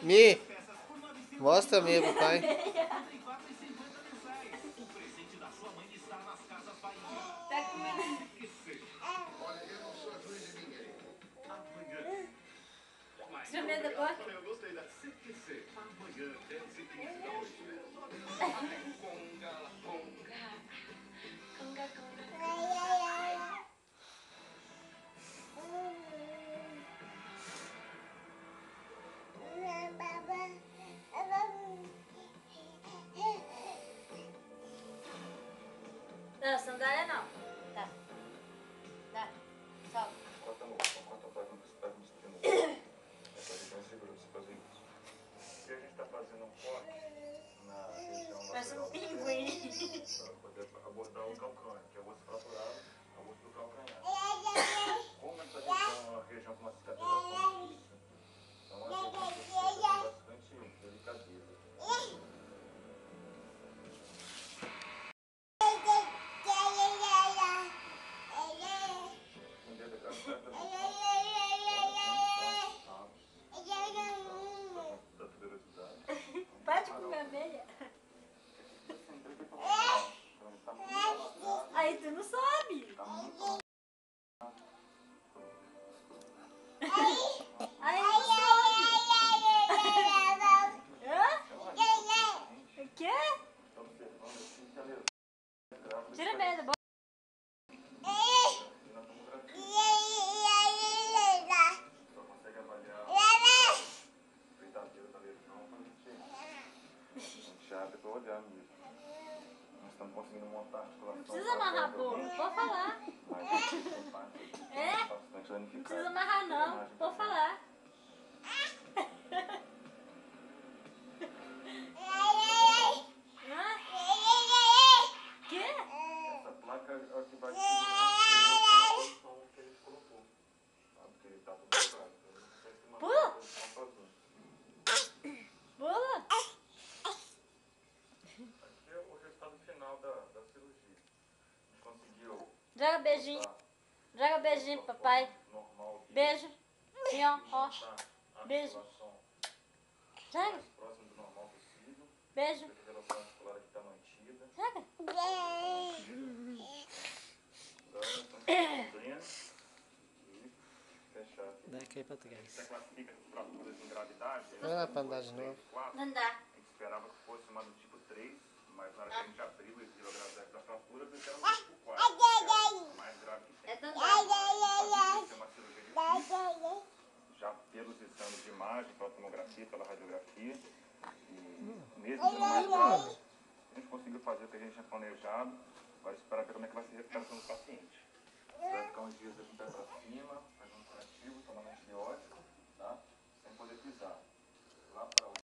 Mi, mostra Mi, papai. Tá comendo. Tira medo da boca. Eu gostei da CQC. Amanhã, 10h15 da noite. Conga, conga. Conga, conga. Não, sandália não. Tá. Dá. Solta. Corta no pega no extremo. É pra gente não segura você fazer isso. E a gente tá fazendo um corte na região Parece um lateral pinguim. para poder abordar o calcânio, que é o osso fraturado, é o osso do calcanhar. Como essa região é uma região com uma cicatrização difícil, então a gente precisa com bastante delicadeza. Um dedo gravado da velocidade. Para de comer abelha. Aí tu não sabe. Aí tu não sabe. Hã? O quê? Tira medo da boca. Só consegue avaliar a verdadeira da lesão quando a gente abre para olhar mesmo. Nós estamos conseguindo montar a articulação. Não precisa amarrar a boca, pode falar. É? Bastante Não precisa amarrar não, pode falar. Hã? Quê? Essa placa é a que vai segurar o osso na posição que a gente colocou. Porque ele está tudo quebrado. Então ele não consegue se manter Pula. na posição sozinho. Pula. Aqui é o resultado final da cirurgia. A gente conseguiu Joga beijinho. Joga beijinho, papai. normal de Beijo. Sim, ó. montar a Beijo. articulação Joga. mais próximo do normal possível. Beijo. A relação articular aqui está mantida. Joga. Dá aqui pra trás. Você classifica as fraturas em gravidade? Vai lá pra andar de novo. Não dá. A gente esperava que fosse uma do tipo 3, mas na hora que a gente abriu e viu a gravidade da fratura, viu que era do tipo 4. Que é a mais grave que tem. É tão Sabia que isso é uma cirurgia difícil, já pelos exames de imagem, pela tomografia, pela radiografia. E mesmo sendo mais grave, a gente conseguiu fazer o que a gente tinha planejado. Agora esperar ver como é que vai se